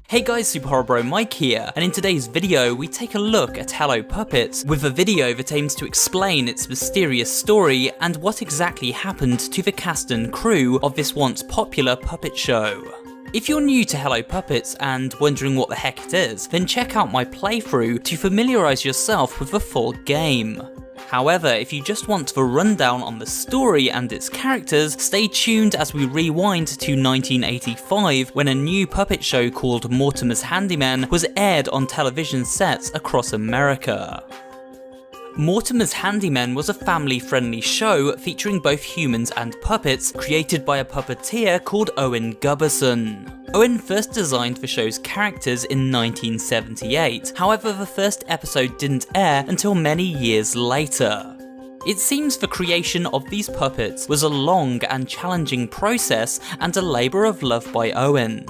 Hey guys, Superhorrorbro Mike here, and in today's video we take a look at Hello Puppets with a video that aims to explain its mysterious story and what exactly happened to the cast and crew of this once popular puppet show. If you're new to Hello Puppets and wondering what the heck it is, then check out my playthrough to familiarise yourself with the full game. However, if you just want the rundown on the story and its characters, stay tuned as we rewind to 1985 when a new puppet show called Mortimer's Handyman was aired on television sets across America. Mortimer's Handyman was a family-friendly show featuring both humans and puppets created by a puppeteer called Owen Gubberson. Owen first designed the show's characters in 1978, however the first episode didn't air until many years later. It seems the creation of these puppets was a long and challenging process and a labour of love by Owen.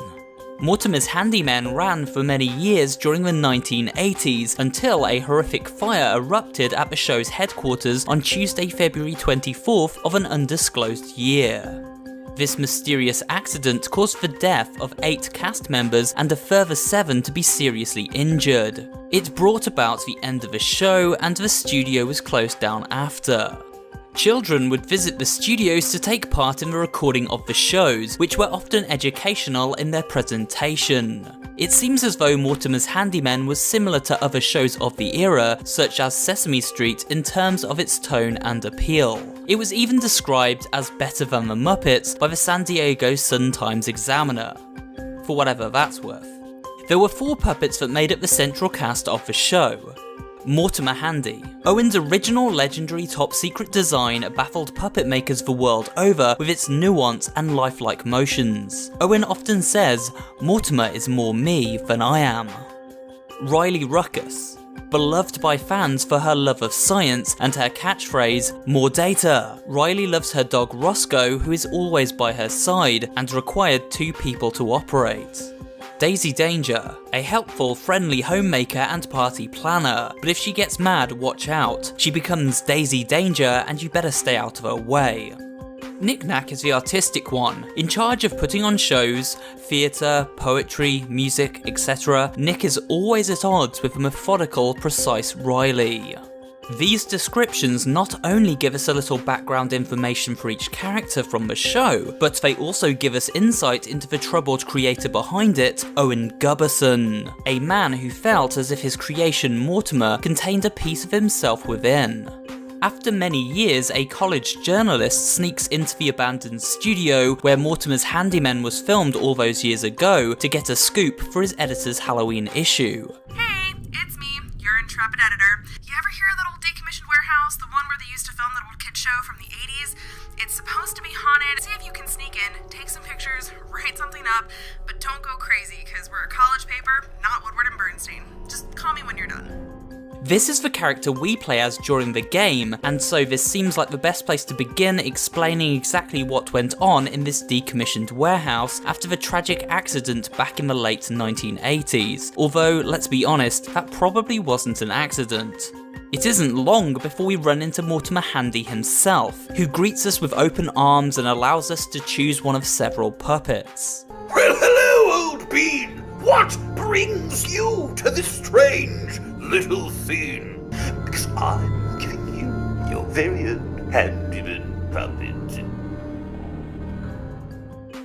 Mortimer's Handyman ran for many years during the 1980s until a horrific fire erupted at the show's headquarters on Tuesday, February 24th of an undisclosed year. This mysterious accident caused the death of 8 cast members and a further 7 to be seriously injured. It brought about the end of the show and the studio was closed down after. Children would visit the studios to take part in the recording of the shows, which were often educational in their presentation. It seems as though Mortimer's Handyman was similar to other shows of the era, such as Sesame Street, in terms of its tone and appeal. It was even described as better than The Muppets by the San Diego Sun-Times Examiner, for whatever that's worth. There were 4 puppets that made up the central cast of the show. Mortimer Handy. Owen's original legendary top-secret design baffled puppet makers the world over with its nuance and lifelike motions. Owen often says, "Mortimer is more me than I am." Riley Ruckus. Beloved by fans for her love of science and her catchphrase, "More data." Riley loves her dog Roscoe, who is always by her side and required 2 people to operate. Daisy Danger, a helpful, friendly homemaker and party planner, but if she gets mad, watch out. She becomes Daisy Danger and you better stay out of her way. Knick-Knack is the artistic one. In charge of putting on shows, theatre, poetry, music, etc., Nick is always at odds with the methodical, precise Riley. These descriptions not only give us a little background information for each character from the show, but they also give us insight into the troubled creator behind it, Owen Gubberson, a man who felt as if his creation Mortimer contained a piece of himself within. After many years, a college journalist sneaks into the abandoned studio where Mortimer's Handyman was filmed all those years ago to get a scoop for his editor's Halloween issue. Hey, it's me, your intrepid editor. You ever hear of that old decommissioned warehouse, the one where they used to film that old kid show from the 80s? It's supposed to be haunted. See if you can sneak in, take some pictures, write something up, but don't go crazy, because we're a college paper, not Woodward and Bernstein. Just call me when you're done. This is the character we play as during the game, and so this seems like the best place to begin explaining exactly what went on in this decommissioned warehouse after the tragic accident back in the late 1980s, although let's be honest, that probably wasn't an accident. It isn't long before we run into Mortimer Handy himself, who greets us with open arms and allows us to choose one of several puppets. Well, hello, old bean! What brings you to this strange little thing? Because I'm giving you your very own handyman puppet.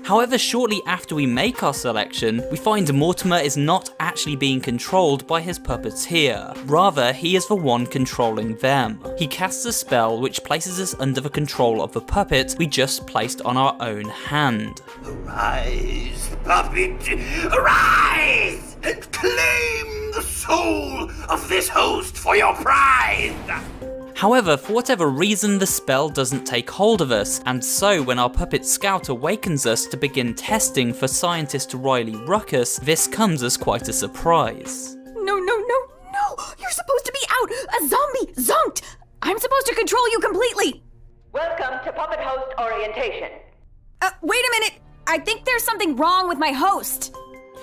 However, shortly after we make our selection, we find Mortimer is not actually being controlled by his puppeteer. Rather, he is the one controlling them. He casts a spell which places us under the control of the puppet we just placed on our own hand. Arise, puppet! Arise! And claim the soul of this host for your prize! However, for whatever reason, the spell doesn't take hold of us, and so when our puppet scout awakens us to begin testing for scientist Riley Ruckus, this comes as quite a surprise. No, you're supposed to be out! A zombie! Zonked! I'm supposed to control you completely! Welcome to Puppet Host Orientation. Wait a minute! I think there's something wrong with my host!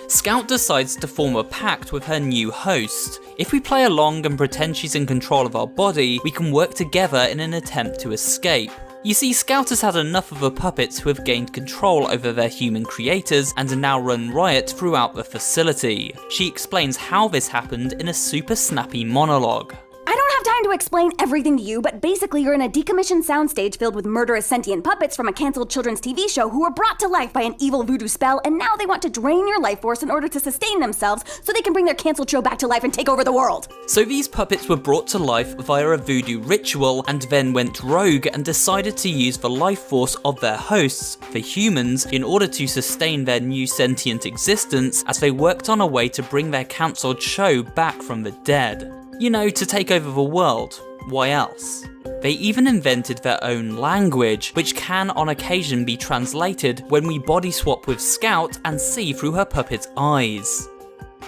Scout decides to form a pact with her new host. If we play along and pretend she's in control of our body, we can work together in an attempt to escape. You see, Scout has had enough of the puppets who have gained control over their human creators and now run riot throughout the facility. She explains how this happened in a super snappy monologue. I don't have time to explain everything to you, but basically you're in a decommissioned soundstage filled with murderous sentient puppets from a cancelled children's TV show who were brought to life by an evil voodoo spell, and now they want to drain your life force in order to sustain themselves so they can bring their cancelled show back to life and take over the world. So these puppets were brought to life via a voodoo ritual and then went rogue and decided to use the life force of their hosts, the humans, in order to sustain their new sentient existence as they worked on a way to bring their cancelled show back from the dead. You know, to take over the world. Why else? They even invented their own language, which can on occasion be translated when we body swap with Scout and see through her puppet's eyes.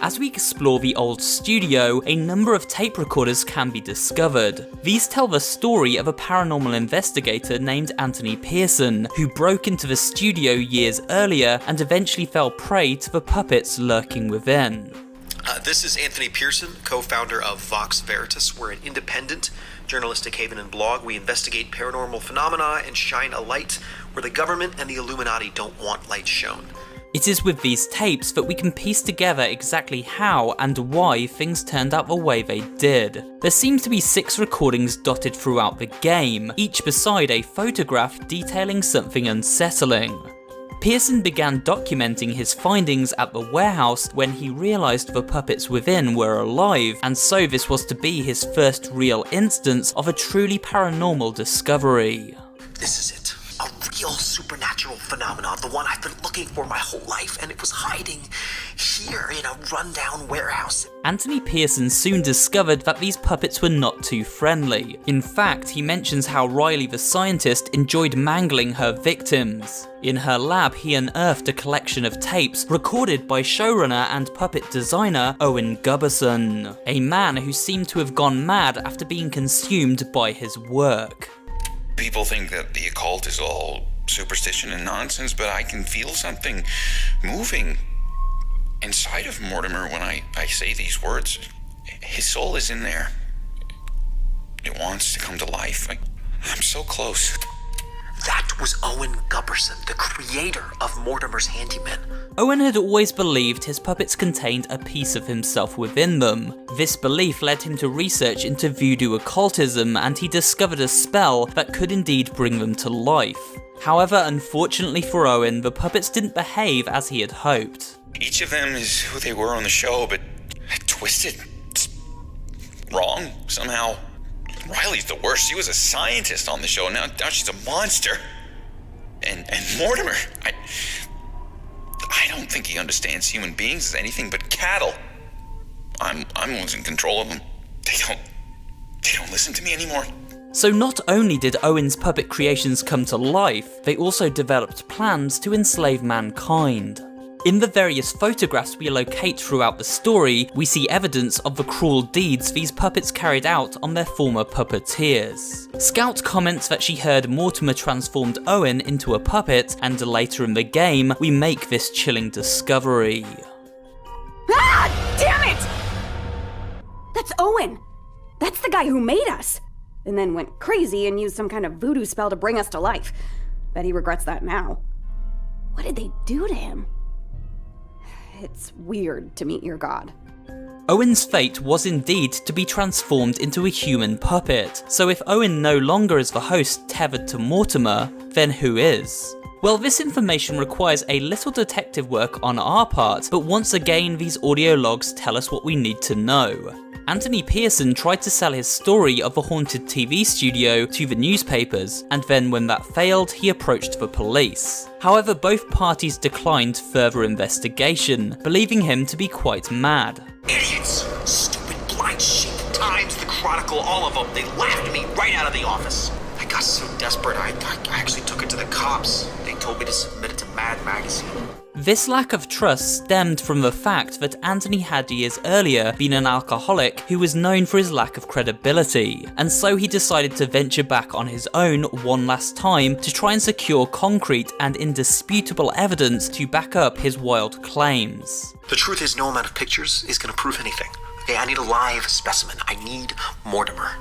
As we explore the old studio, a number of tape recorders can be discovered. These tell the story of a paranormal investigator named Anthony Pearson, who broke into the studio years earlier and eventually fell prey to the puppets lurking within. This is Anthony Pearson, co-founder of Vox Veritas. We're an independent journalistic haven and blog. We investigate paranormal phenomena and shine a light where the government and the Illuminati don't want light shown. It is with these tapes that we can piece together exactly how and why things turned out the way they did. There seems to be 6 recordings dotted throughout the game, each beside a photograph detailing something unsettling. Pearson began documenting his findings at the warehouse when he realised the puppets within were alive, and so this was to be his first real instance of a truly paranormal discovery. This is it. A real supernatural phenomenon, the one I've been looking for my whole life, and it was hiding here in a rundown warehouse. Anthony Pearson soon discovered that these puppets were not too friendly. In fact, he mentions how Riley the scientist enjoyed mangling her victims. In her lab, he unearthed a collection of tapes recorded by showrunner and puppet designer Owen Gubberson, a man who seemed to have gone mad after being consumed by his work. People think that the occult is all superstition and nonsense, but I can feel something moving inside of Mortimer when I say these words. His soul is in there. It wants to come to life. I'm so close. That was Owen Gubberson, the creator of Mortimer's Handyman. Owen had always believed his puppets contained a piece of himself within them. This belief led him to research into voodoo occultism, and he discovered a spell that could indeed bring them to life. However, unfortunately for Owen, the puppets didn't behave as he had hoped. Each of them is who they were on the show, but twisted. It's wrong, somehow. Riley's the worst. She was a scientist on the show. Now she's a monster. And Mortimer, I don't think he understands human beings as anything but cattle. I'm losing control of them. They don't listen to me anymore. So not only did Owen's puppet creations come to life, they also developed plans to enslave mankind. In the various photographs we locate throughout the story, we see evidence of the cruel deeds these puppets carried out on their former puppeteers. Scout comments that she heard Mortimer transformed Owen into a puppet, and later in the game, we make this chilling discovery. Ah! Damn it! That's Owen! That's the guy who made us! And then went crazy and used some kind of voodoo spell to bring us to life. Bet he regrets that now. What did they do to him? It's weird to meet your god. Owen's fate was indeed to be transformed into a human puppet, so if Owen no longer is the host tethered to Mortimer, then who is? Well, this information requires a little detective work on our part, but once again these audio logs tell us what we need to know. Anthony Pearson tried to sell his story of the haunted TV studio to the newspapers, and then when that failed, he approached the police. However, both parties declined further investigation, believing him to be quite mad. Idiots! Stupid blind sheep, Times, the Chronicle, all of them. They laughed me right out of the office. I got so desperate, I actually took it to the cops. They told me to submit it to Mad Magazine. This lack of trust stemmed from the fact that Anthony had years earlier been an alcoholic who was known for his lack of credibility, and so he decided to venture back on his own one last time to try and secure concrete and indisputable evidence to back up his wild claims. The truth is, no amount of pictures is going to prove anything. Okay, I need a live specimen. I need Mortimer.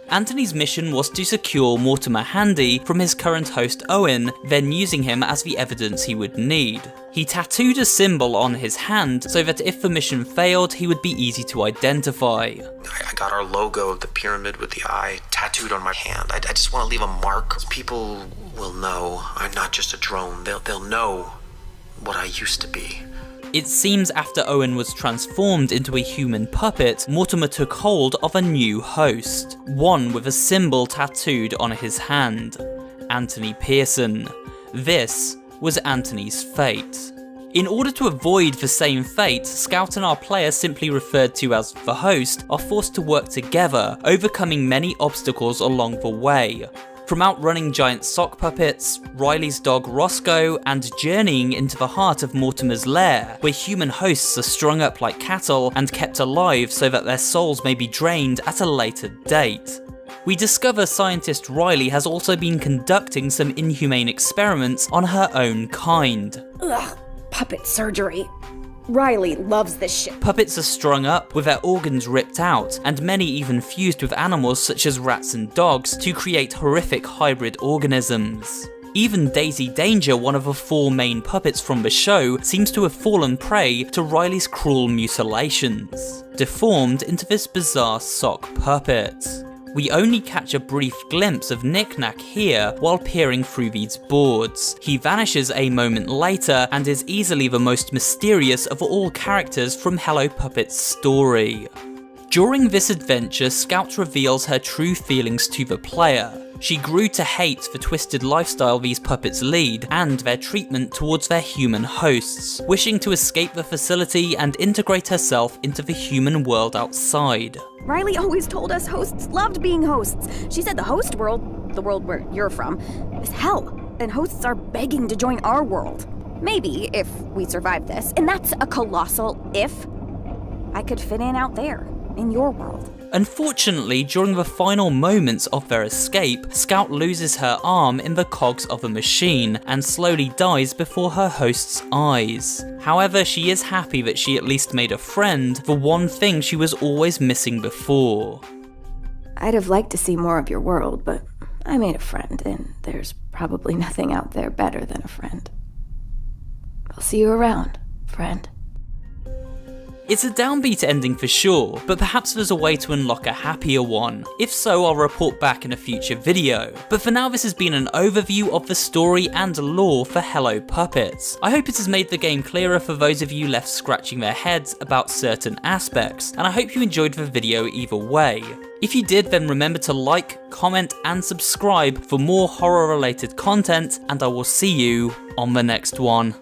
Anthony's mission was to secure Mortimer Handy from his current host Owen, then using him as the evidence he would need. He tattooed a symbol on his hand so that if the mission failed, he would be easy to identify. I got our logo of the pyramid with the eye tattooed on my hand. I just want to leave a mark. People will know I'm not just a drone. They'll know what I used to be. It seems after Owen was transformed into a human puppet, Mortimer took hold of a new host, one with a symbol tattooed on his hand, Anthony Pearson. This was Anthony's fate. In order to avoid the same fate, Scout and our player, simply referred to as the host, are forced to work together, overcoming many obstacles along the way. From outrunning giant sock puppets, Riley's dog Roscoe, and journeying into the heart of Mortimer's lair, where human hosts are strung up like cattle and kept alive so that their souls may be drained at a later date. We discover scientist Riley has also been conducting some inhumane experiments on her own kind. Ugh, puppet surgery. Riley loves this shit. Puppets are strung up, with their organs ripped out, and many even fused with animals such as rats and dogs to create horrific hybrid organisms. Even Daisy Danger, one of the 4 main puppets from the show, seems to have fallen prey to Riley's cruel mutilations, deformed into this bizarre sock puppet. We only catch a brief glimpse of Knick-Knack here while peering through these boards. He vanishes a moment later and is easily the most mysterious of all characters from Hello Puppet's story. During this adventure, Scout reveals her true feelings to the player. She grew to hate the twisted lifestyle these puppets lead and their treatment towards their human hosts, wishing to escape the facility and integrate herself into the human world outside. Riley always told us hosts loved being hosts. She said the host world, the world where you're from, is hell, and hosts are begging to join our world. Maybe, if we survive this, and that's a colossal if, I could fit in out there, in your world. Unfortunately, during the final moments of their escape, Scout loses her arm in the cogs of a machine and slowly dies before her host's eyes. However, she is happy that she at least made a friend, the one thing she was always missing before. I'd have liked to see more of your world, but I made a friend, and there's probably nothing out there better than a friend. I'll see you around, friend. It's a downbeat ending for sure, but perhaps there's a way to unlock a happier one. If so, I'll report back in a future video. But for now, this has been an overview of the story and lore for Hello Puppets. I hope it has made the game clearer for those of you left scratching their heads about certain aspects, and I hope you enjoyed the video either way. If you did, then remember to like, comment, and subscribe for more horror-related content, and I will see you on the next one.